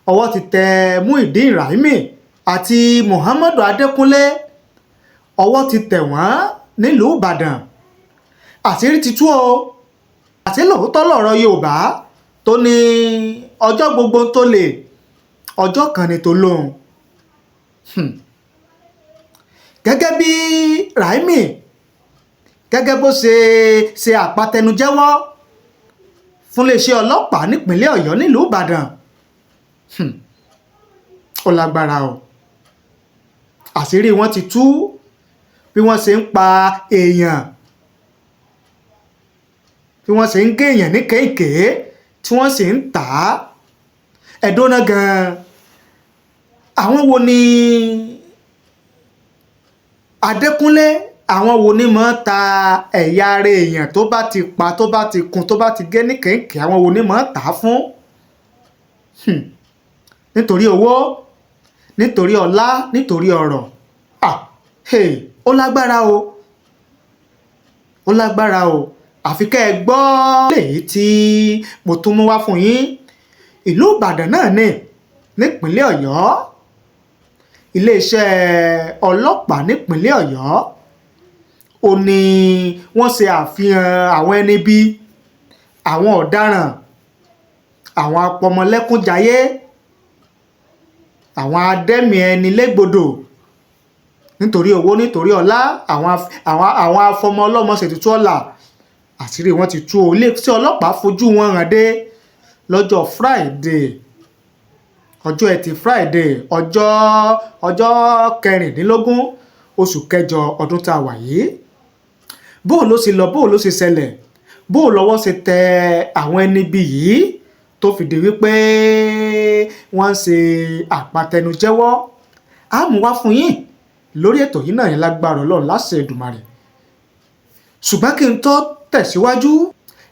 ọwọ́ ti tẹ Muyideen Raimi àti Muhammadu Adékúnlé ọwọ́ ti tẹ̀ wọ́n nílùú Ìbàdàn. Àṣírí ti tú o. àti lóòótọ́ lọ̀rọ̀ Yorùbá tó ní ọjọ́ gbogbo tó lè ọjọ́ kan ni tó lóhun. Gẹ́gẹ́ bí Raimi gẹ́gẹ́ bó ṣe àpatẹnujẹ́wọ́ fún iléeṣẹ́ ọlọ́pàá nípínlẹ̀ Ọ̀yọ́ nílùú Ìbàdàn, ó lágbára o. Àṣírí wọn ti tú bí wọ́n ṣe ń pa èèyàn, bí wọ́n ṣe ń gé èèyàn ní kéékèé tí wọ́n sì ń tà á. Ẹ̀dọ́nà gan-an àwọn wo ni Adékúnlé, àwọn wo ni máa ta ẹ̀yà ara èèyàn tó bá ti pa, tó bá ti kun, tó bá ti gé ní kéékèé, àwọn wo ni máa tà á fún? Nítorí owó, nítorí ọlá, nítorí ọrọ̀. Ó lágbára o, ó lágbára o. Àfi kẹ́ ẹ gbọ́ léyìí tí mo tún mú wá fún yín. Ìlú Ìbàdàn náà ní nípínlẹ̀ Ọ̀yọ́, iléeṣẹ́ ọlọ́pàá nípínlẹ̀ Ọ̀yọ́ ó ní wọ́n ṣe àfihàn àwọn ẹni bí àwọn ọ̀daràn, àwọn apọmọlẹ́kúnjayé, àwọn adẹ́mi ẹni légbodò nítorí owó, nítorí ọlá, àwọn afọmọ ọlọ́mọ ṣètùtù ọlà. Àṣírí wọn ti tú o. Iléeṣẹ́ ọlọ́pàá fojú wọn hàn dé lọ́jọ́ Friday, ọjọ́ ẹtì Friday, ọjọ́ 16 oṣù kẹjọ ọdún tá a wà yìí. Bóò ló ṣe lọ, bóò ló ṣe ṣẹlẹ̀, bóò lọ́wọ́ ṣe tẹ àwọn ẹni bí yìí tó fi di wípé wọ́n ń ṣe àpatẹnujẹ́wọ́. A mú wá fún yín lórí ètò yìí náà, yẹn lágbára Ọlọ́run láṣẹ Èdùmàrè. Ṣùgbọ́n kí n tó tẹ̀síwájú,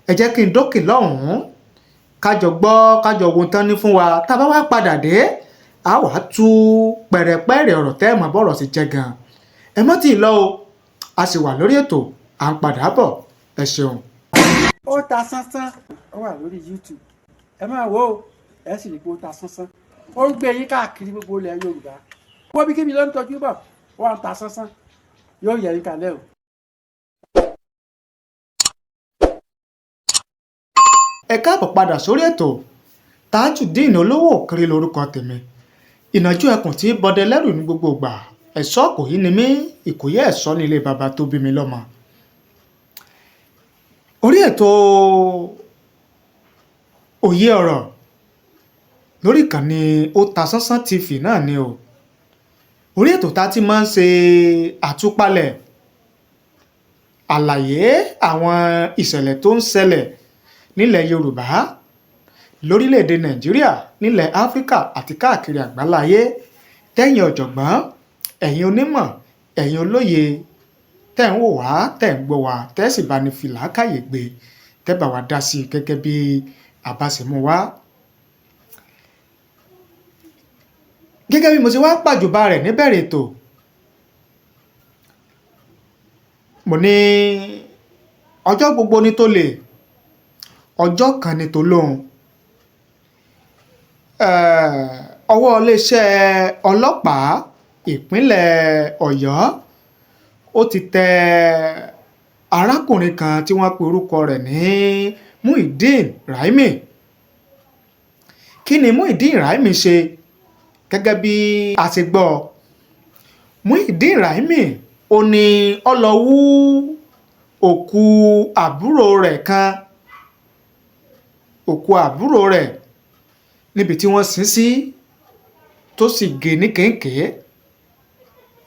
ẹ jẹ́ kí n dókè lọ́hùn-ún kájọ gbọ́, kájọ wo tán ní fún wa. Tá a bá wá padà dé, a wà á tú pẹ̀rẹ̀pẹ̀rẹ̀ ọ̀rọ̀ tẹ́ ẹ̀ mọ̀ bọ́rọ̀ sí jẹ́ gan. Ẹ mọ́ tí ì lọ o, a sì wà lórí ètò, à ń padà bọ̀. Ẹ ṣeun. Ó ta sánsán, ó wà lórí YouTube. Ẹ máa wò ó, ẹ sì rí pé ó ta sánsán. Ó ń gbé yín káàkiri gbogbo ilẹ̀ Yorùbá. Wọ́n bí kíbi ló ń tọ́jú bọ̀, wọ́n ń ta sánsán. Yóò yẹ yín kalẹ̀ o. Ẹ káàbọ̀ padà sórí ètò. Tajudeen Olówó Òkèrè lórúkọ tèmi. Ìnàjú ẹkùn tí bọdẹ lẹ́rù ní gbogbo ìgbà. Ẹ̀ṣọ́ kò yí ni mí, Ìkòyí ẹ̀ṣọ́ nílé baba tó bí mi lọ́mọ. Orí ètò Òye Ọ̀rọ̀ lórí ìkànnì Otasansan TV náà ni o. Orí ètò tá ti máa ń ṣe àtúpalẹ̀ àlàyé àwọn ìṣẹ̀lẹ̀ tó ń ṣẹlẹ̀ nílẹ̀ Yorùbá, lórílẹ̀‐èdè Nàìjíríà, nílẹ̀ Áfíríkà àti káàkiri àgbáláyé. Tẹ́yin ọ̀jọ̀gbọ́n, ẹ̀yin onímọ̀, ẹ̀yin olóye tẹ́ ń wò wá, tẹ́ ń gbọ́ wá, tẹ́ sì bá ní fi làákàyè gbé, tẹ́ bá wa dá sí i gẹ́gẹ́ bí àbáṣemú wá. Gẹ́gẹ́ bí mo ṣe wá pàjùbà rẹ̀ níbẹ̀rẹ̀ ètò, mo ní ọjọ́ gbogbo ni tó lè, ọjọ́ kan ni tó lóhun. Ọwọ́ iléeṣẹ́ ọlọ́pàá ìpínlẹ̀ Ọ̀yọ́ ó ti tẹ arákùnrin kan tí wọ́n pe orúkọ rẹ̀ ní Muyideen Raimi. Kí ni Muyideen Raimi ṣe? Gẹ́gẹ́ bí a ṣe gbọ́, Muyideen Raimi ó ní ó lọ wú òkú àbúrò rẹ̀ kan, òkú àbúrò rẹ̀ níbi tí wọ́n sin sí, tó sì gé ní kéékèé.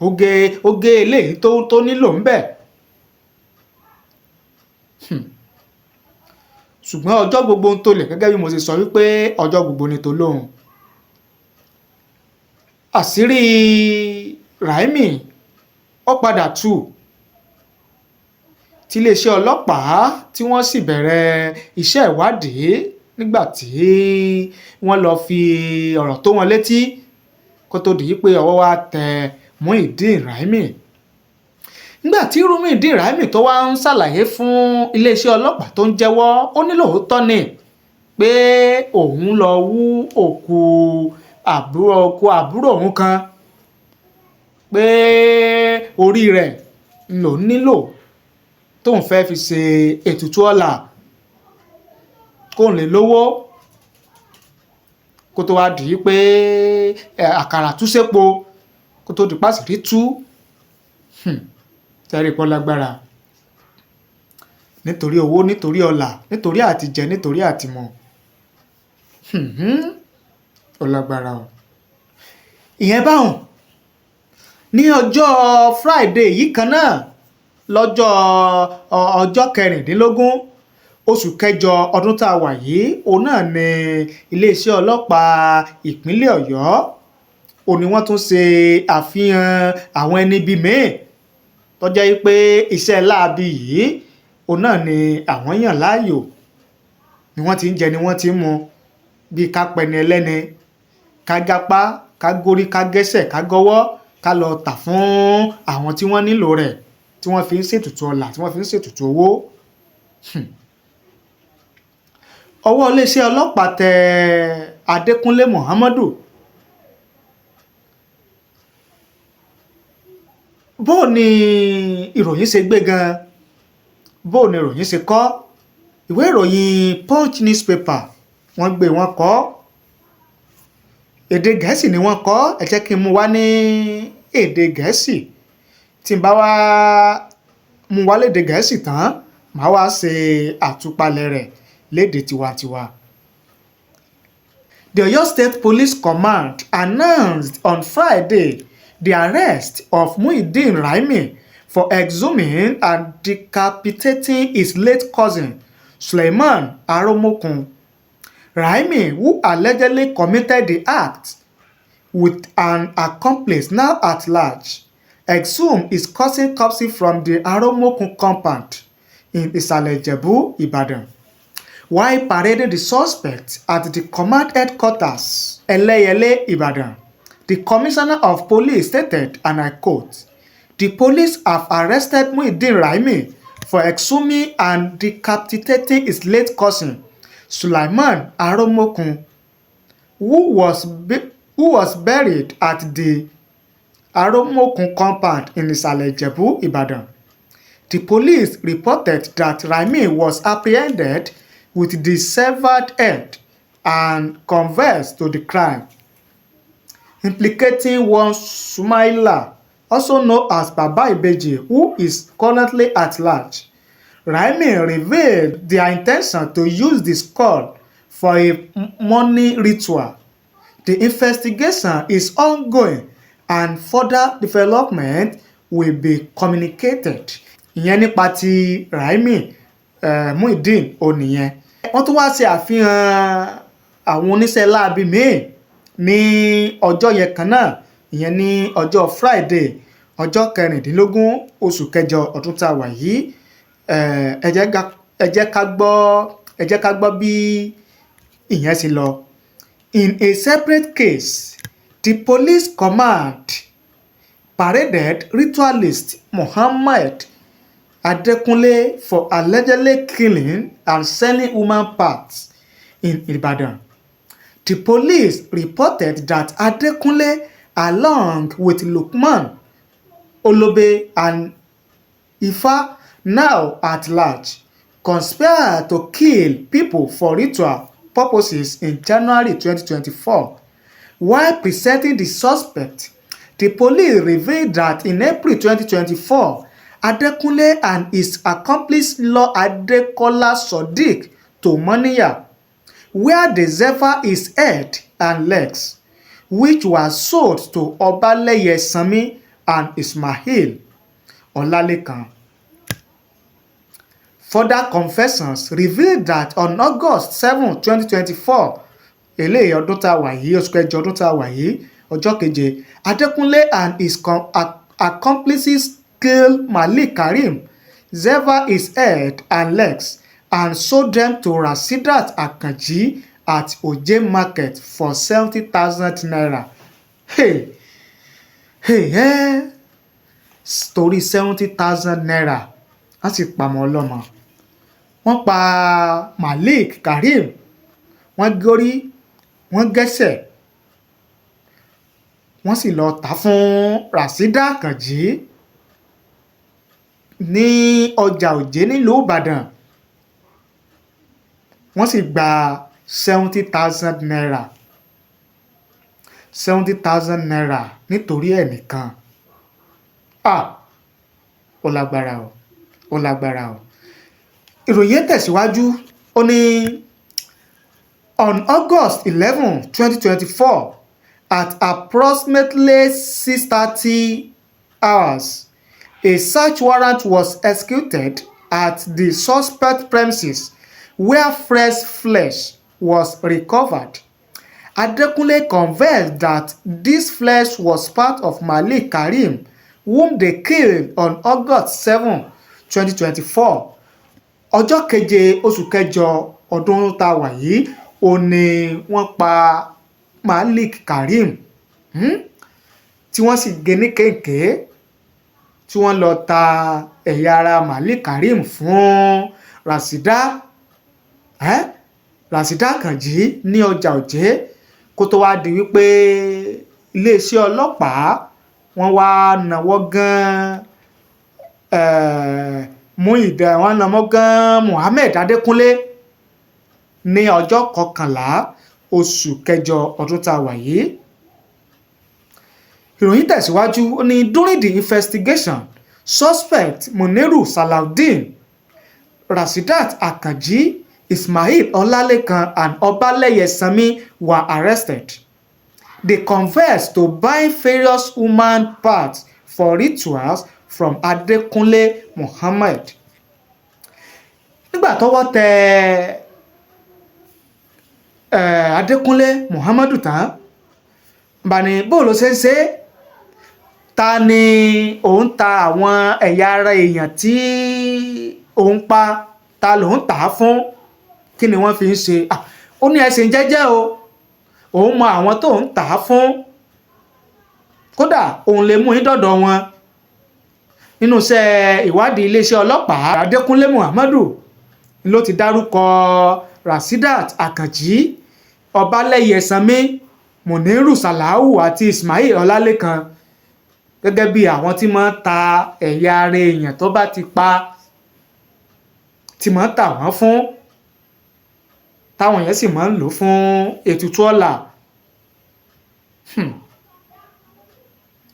Ó gé eléyìí tó nílò ń bẹ̀. Ṣùgbọ́n ọjọ́ gbogbo ń tolẹ̀, gẹ́gẹ́ bí mo ṣe sọ wípé ọjọ́ gbogbo ni tó lóhun. Àṣírí Raimi ó padà tú tí iléeṣẹ́ ọlọ́pàá tí wọ́n sì bẹ̀rẹ̀ iṣẹ́ ìwádìí nígbà tí wọ́n lọ fi ọ̀rọ̀ tó wọn létí kó tó di pé ọwọ́ wá tẹ Muyideen Raimi. Nígbà tí Muyideen Raimi tó wá ń ṣàlàyé fún iléeṣẹ́ ọlọ́pàá tó ń jẹ́wọ́, ó ní lóòótọ́ ni pé òun lọ wú òkú àbúrò òun kan pé orí rẹ̀ ló nílò tóun fẹ́ fi ṣe ètùtù ọ̀la kóun lè lówó kó tó wá dì í pé àkàrà tú sépo kó tó di pàṣírí tú tẹ́rì pọ́ lágbára nítorí owó nítorí ọlà nítorí àtijẹ nítorí àtìmọ̀ ó lágbára o. ìyẹn báwọn ní ọjọ́ Friday yìí kan náà lọ́jọ́ ọjọ́ 16 oṣù kẹjọ ọdún tá a wà yìí òun náà ni iléeṣẹ́ ọlọ́pàá ìpínlẹ̀ Ọ̀yọ́ òun ni wọ́n tún ṣe àfihàn àwọn ẹni bíi míì tó jẹ́ pé iṣẹ́ láabi yìí òun náà ni àwọn yàn láàyò ni wọ́n ti ń jẹ ni wọ́n ti ń mu bíi ká pẹni ẹlẹ́ni ká gápá ká górí ká gẹ́sẹ̀ ká gọ́wọ́ ká lọ tà fún àwọn tí wọ́n nílò rẹ̀ tí wọ́n fi ń ṣètùtù ọlà tí wọ́n fi ń ṣètùtù owó. ọwọ́ iléeṣẹ́ ọlọ́pàá tẹ Adékúnlé Muhammadu. bó ni ìròyìn ṣe gbé gan bó ni ìròyìn ṣe kọ ìwé ìròyìn Punch newspaper wọ́n gbé wọn kọ èdè Gẹ̀ẹ́sì ni wọ́n kọ ẹ jẹ́ kí n mú wá ní èdè Gẹ̀ẹ́sì tí n bá wá mú wá lédè Gẹ̀ẹ́sì tán màá wá ṣe àtúpalẹ̀ rẹ̀ lédè tiwantiwa. The Oyo State Police Command announced on Friday the arrest of Muideen Raimi for exhuming and decapitating his late cousin Suleiman Aromokun. Raimi, who allegedly committed the act with an accomplice now at large, exhumed his cousin corpse from the Aromokun compound in Isale-Ijebu, Ibadan, while parading the suspect at the command headquarters, Eleyele, Ibadan. The Commissioner of Police stated, and I quote, "The police have arrested Muideen Raimi for exhuming and decapitating his late cousin, Sulaiman Aromokun, who was buried at the Aromokun compound in Isale-Ijebu, Ibadan." The police reported that Raimi was apprehended with the severed head and confessed to the crime, implicating one Sumaila, also known as Baba Ibeji, who is currently at large. Raimi revealed their intention to use the skull for a money ritual. The investigation is ongoing and further development will be communicated. Ìyẹn nípa ti Raimi Muideen onìyẹn. Wọ́n tún wá ṣe àfihàn àwọn oníṣẹ́ láabi míì ní ọjọ́ yẹn kan náà, ìyẹn ní ọjọ́ Friday ọjọ́ 16 oṣù kẹjọ ọdún tá a wà yìí. ẹ jẹ́ ká gbọ́ bí ìyẹn ṣe lọ. In a separate case, the police command paraded ritualist Muhammad Adekunle for allegedly killing and selling human parts in Ibadan. The police reported that Adekunle, along with Lukman Olobe and Ifa, now at large, conspired to kill people for ritual purposes in January 2024. While presenting the suspect, the police revealed that in April 2024, Adekunle and his accomplice Law Adekola Sodiq to Moniya, where they severed his head and legs, which were sold to Obaleye Sami and Ismail Olalekan. Further confessions revealed that on August 7, 2024, eléyìí ọdún tá a wà yìí, oṣù kẹjọ ọdún tá a wà yìí, ọjọ́ keje, Adekunle and his accomplices killed Malik Karim, severed his head and legs, and sold them to Rasidat Akanji at Oje Market for 70,000 naira. Hey, story 70,000 naira. Wọ́n sì pa ọmọ ọlọ́mọ. Wọ́n pa Malik Karim wọ́n górí wọ́n gẹ́sẹ̀ wọ́n sì lọ tà fún Rasheedat Àkànjí ní ọjà Òjé nílùú Ìbàdàn. Wọ́n sì gba 70,000 naira 70,000 naira nítorí ẹnìkan. Ó lágbára o, ó lágbára o. Ìròyìn tẹ̀síwájú ó ní on August 11, 2024 at approximately 6:30 hours, a search warrant was executed at the suspect premises where fresh flesh was recovered. Adekunle confessed that this flesh was part of Malik Karim, whom they killed on August 7, 2024. Ọjọ́ keje oṣù kẹjọ ọdún tá a wà yìí ó ní wọ́n pa Malik Karim tí wọ́n sì gé ní kéèké tí wọ́n lọ ta ẹ̀yà ara Malik Karim fún Rasheedat Àkànjí ní ọjà Òjé kó tó wá di wípé iléeṣẹ́ ọlọ́pàá wọ́n wá náwó gan wọ́n náwó gan Muhammed Adékúnlé ní ọjọ́ 11 oṣù kẹjọ ọdún tá a wà yìí. Ìròyìn tẹ̀síwájú ó ní during the investigation suspect Muniru Salaudeen, Rasheedat Àkànjí, Ismail Ọlálékan and Ọbalẹ́yẹ Sanmi were arrested. They confessed to buying various human parts for rituals from Adekunle Muhammad. Nígbà tọ́wọ́ tẹ̀ Adékúnlé Muhammadu tán bá ní bó ló ṣe ń ṣe ta ni òun ta àwọn ẹ̀yà ara èèyàn tí òun pa ta lòun tà á fún kí ni wọ́n fi ń ṣe ó ní ẹ̀sìn jẹ́jẹ́ o òun mọ àwọn tó ń tà á fún kódà òun lè mú yín dọ̀dọ̀ wọn. Nínú iṣẹ́ ìwádìí iléeṣẹ́ ọlọ́pàá Adékúnlé Muhammadu ló ti dárúkọ Rasheedat Àkànjí, Ọbalẹ́yẹ Sanmi, Muniru Salau àti Ismail Ọlálékan gẹ́gẹ́ bí àwọn tí máa ń ta ẹ̀yà ara èèyàn tó bá ti pa tí máa ń tà wọ́n fún táwọn yẹn sì máa ń lò fún ètùtù ọ̀la.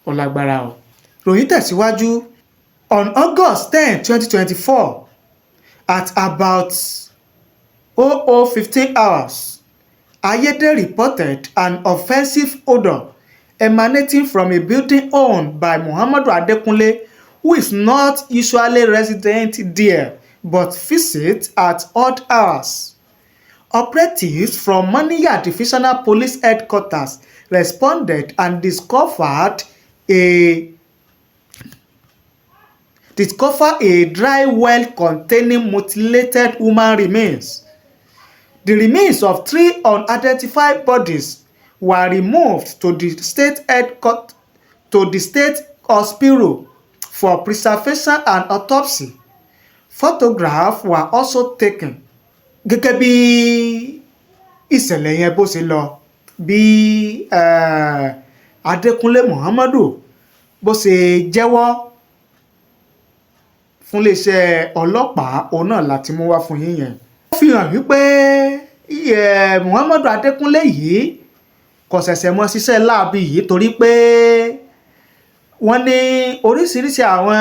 Ó lágbára o. Ròyìn tẹ̀síwájú. On August 10, 2024 at about 00:15 hours, Ayede reported an offensive odor emanating from a building owned by Muhammadu Adekunle, who is not usually resident there but visits at odd hours. Operatives from Moniya Divisional Police Headquarters responded and discovered a dry well containing mutilated human remains. The remains of 3 unidentified bodies were removed to the state hospital for preservation and autopsy. Photographs were also taken. Gẹ́gẹ́ bí ìṣẹ̀lẹ̀ yẹn bó ṣe lọ bí Adékúnlé Muhammadu bó ṣe jẹ́wọ́ fún iléeṣẹ́ ọlọ́pàá òun náà láti mú wá fún yín yẹn. Ó fi hàn wípé Muhammadu Adékúnlé yìí kò ṣẹ̀ṣẹ̀ mọ́ ṣiṣẹ́ láabi yìí torí pé wọ́n ní oríṣiríṣi àwọn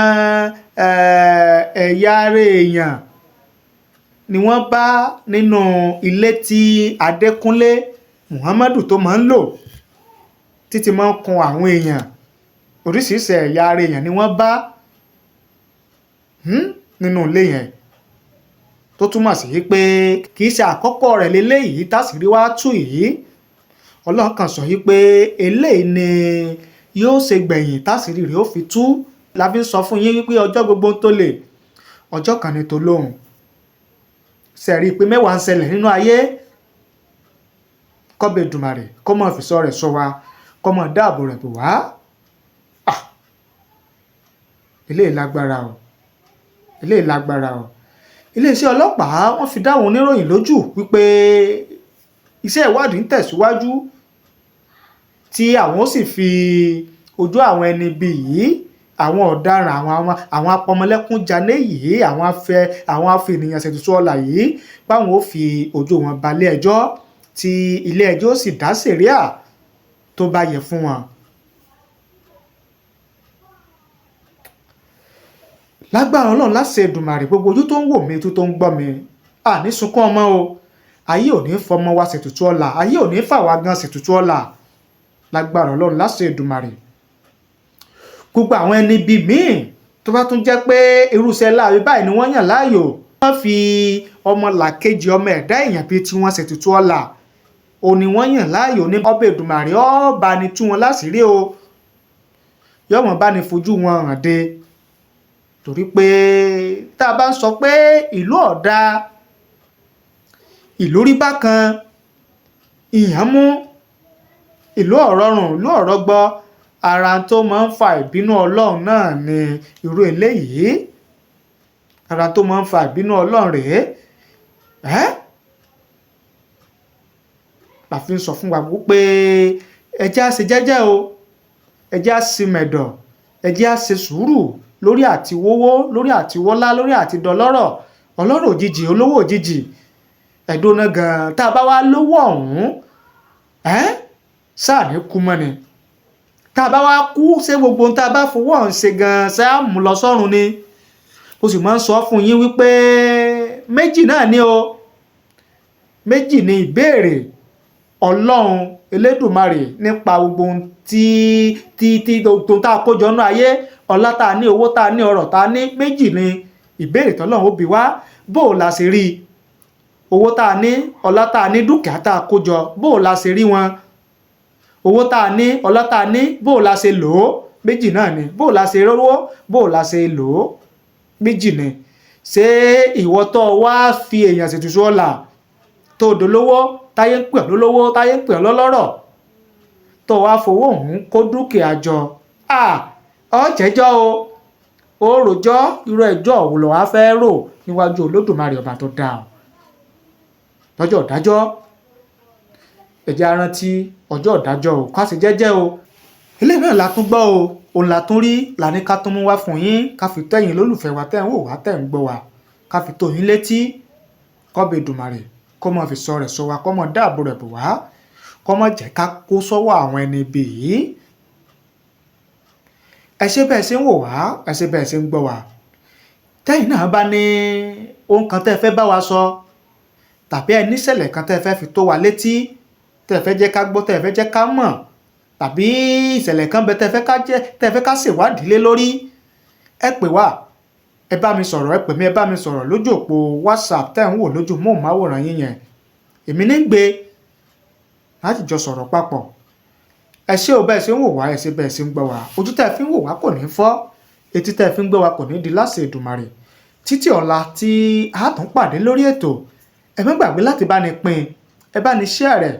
ẹ̀yà ara èèyàn ni wọ́n bá nínú ilé tí Adékúnlé Muhammadu tó máa ń lò títí máa ń kun àwọn èèyàn oríṣiríṣi ẹ̀yà ara èèyàn ni wọ́n bá nínú ilé yẹn tó túmọ̀ sí pé kì í ṣe àkọ́kọ́ rẹ̀ léléyìí tásìrí wá tú yìí. Ọlọ́run kan sọ yìí pé eléyìí ni yóò ṣe gbẹ̀yìn tásìrí rẹ̀ ó fi tú. La fi ń sọ fún yín wípé ọjọ́ gbogbo tó lè ọjọ́ kan ni tó lóhùn. Sẹ̀rí pé mẹ́wàá ń ṣẹlẹ̀ nínú ayé kọ́bẹ̀ Èdùmàrè kó mọ̀ fìṣọ́ rẹ̀ sọ wa kó mọ̀ dáàbò rẹ̀ bò wá. Eléyìí lágbára o. Eléyìí lágbára o. Iléeṣẹ́ ọlọ́pàá wọ́n fi dá àwọn oníròyìn lójú wípé iṣẹ́ ìwádìí ń tẹ̀síwájú tí àwọn ó sì fi ojú àwọn ẹni bí yìí, àwọn ọ̀daràn, àwọn apọmọlẹ́kúnjayé yìí, àwọn afènìyàn ṣètùtù ọ̀la yìí, báwọn ó fi ojú wọn balẹ̀ ẹjọ́ tí ilé ẹjọ́ sì dá sẹ̀ríà tó bá yẹ fún wọn. Lágbára Ọlọ́run láṣẹ Èdùmàrè, gbogbo ojú tó ń wò mí, ojú tó ń gbọ́ mi, àní sunkún ọmọ o, ayé ò ní fọmọ wa ṣètùtù ọ̀la, ayé ò ní fàwa gan ṣètùtù ọ̀la. Lágbára Ọlọ́run láṣẹ Èdùmàrè. Gbogbo àwọn ẹni bíi míì tó bá tún jẹ́ pé irúṣẹ́ láàbí báyìí ni wọ́n yàn láàyò, wọ́n fi ọmọ làkejì ọmọ ẹ̀dá èèyàn bíi tí wọ́n ṣètùtù ọ̀la, òní wọ́n yàn láàyò ní ọba Èdùmàrè ó bá ní tú wọn láṣìírí o, yọmọ bá ní fojú wọn hàn dé. Torí pé tá a bá ń sọ pé ìlú ọ̀dà, ìlú rí bákan, ìyàn mú, ìlú ọ̀rọ̀rùn, ìlú ọ̀rọ̀gbọ́, ara tó máa ń fa ìbínú Ọlọ́run náà ni irú eléyìí. Ara tó máa ń fa ìbínú Ọlọ́run rèé. La fi ń sọ fún wa pé ẹ jẹ́ á ṣe jẹ́jẹ́ o, ẹ jẹ́ á ṣe mẹ̀dọ̀, ẹ jẹ́ á ṣe sùúrù lórí àti wówó, lórí àti wọ́lá, lórí àti dọlọ́rọ̀, ọlọ́rọ̀ òjijì, olówó òjijì. Ẹ̀dọ́nà gan-an tá a bá wá lówó ọ̀hún, sáà ní kú mọ́ ni. Tá a bá wá kú, ṣé gbogbo ohun tá a bá fowó ọ̀hún ṣe gan-an sáà mú lọ sọ́run ni. Mo sì máa ń sọ fún yín wípé méjì náà ni o, méjì ni ìbéèrè Ọlọ́run Elédùmarè nípa gbogbo ohun tí tó tá a kójọ nínú ayé, ọlá tá a ní, owó tá a ní, ọrọ̀ tá a ní. Méjì ni ìbéèrè tọ́lọ́run ó bi wá. Bó o la ṣe rí owó tá a ní, ọlá tá a ní, dúkìá tá a kójọ, bó o la ṣe rí wọn? Owó tá a ní, ọlá tá a ní, bó o la ṣe lò ó? Méjì náà ni. Bó o la ṣe rówó, bó o la ṣe lò ó? Méjì ni. Ṣé ìwọ tó wá fi èèyàn ṣètùtù ọ̀la tó dolówó, táyé ń pè ọ́ lólówó, táyé ń pè ọ́ lọ́lọ́rọ̀, tó wá fowó òun kó dúkìá jọ, ó jẹ́jọ́ o, ó rojọ́. Irú ẹjọ́ wo ló wá fẹ́ rò níwájú Olódùmarè ọba tó dá ọ lọ́jọ́ ìdájọ́? Ẹ jẹ́ á rántí ọjọ́ ìdájọ́ o, ká ṣe jẹ́jẹ́ o. Eléyìí náà la tún gbọ́ o, òun la tún rí, la ní ká tún mú wá fún yín, ká fi tó ẹ̀yin lólùfẹ́ wa tẹ́ ń wò wá, tẹ́ ń gbọ́ wa, ká fi tó yín létí. Kọ́ba Èdùmàrè kó mọ́ fi sọ rẹ̀ sọ wa, kó mọ́ dáàbò rẹ̀ bò wá, kó mọ́ jẹ́ ká kó sọ́wọ́ àwọn ẹni ibi yìí. Ẹ ṣé bẹ́ẹ̀ ṣe ń wò wá, ẹ ṣé bẹ́ẹ̀ ṣe ń gbọ́ wa. Tẹ́yìn náà bá ní ohun kan tẹ́ fẹ́ bá wa sọ, tàbí ẹ níṣẹ̀lẹ̀ kan tẹ́ fẹ́ fi tó wa létí, tẹ́ fẹ́ jẹ́ ká gbọ́, tẹ́ fẹ́ jẹ́ ká mọ̀, tàbí ìṣẹ̀lẹ̀ kan bẹ tẹ́ fẹ́ ká ṣèwádìí lé lórí, ẹ pè wá, ẹ bá mi sọ̀rọ̀, ẹ pè mí, ẹ bá mi sọ̀rọ̀ lójú òpó WhatsApp tẹ́ ń wò lójú móhùnmáwòrán yín yẹn. Èmi ní gbé láti jọ sọ̀rọ̀ papọ̀. Ẹ ṣé o bẹ́ẹ̀ ṣe ń wò wá, ẹ ṣé bẹ́ẹ̀ ṣe ń gbọ́ wá. Ojú tẹ́ fi ń wò wá kò ní fọ́, etí tẹ́ fi ń gbọ́ wá kò ní di láṣẹ Èdùmàrè. Títí ọ̀la tí a tún pàdé lórí ètò, ẹ má gbàgbé láti bá ní pín, ẹ bá ní share rẹ̀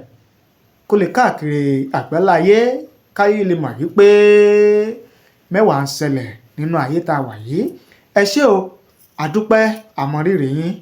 kó lè káàkiri àgbáláyé, káyé lè mọ̀ wípé mẹ́wàá ń ṣẹlẹ̀ nínú ayé tá a wà yìí. Ẹ ṣé o, àdúpẹ́, àmọ̀rírì yín.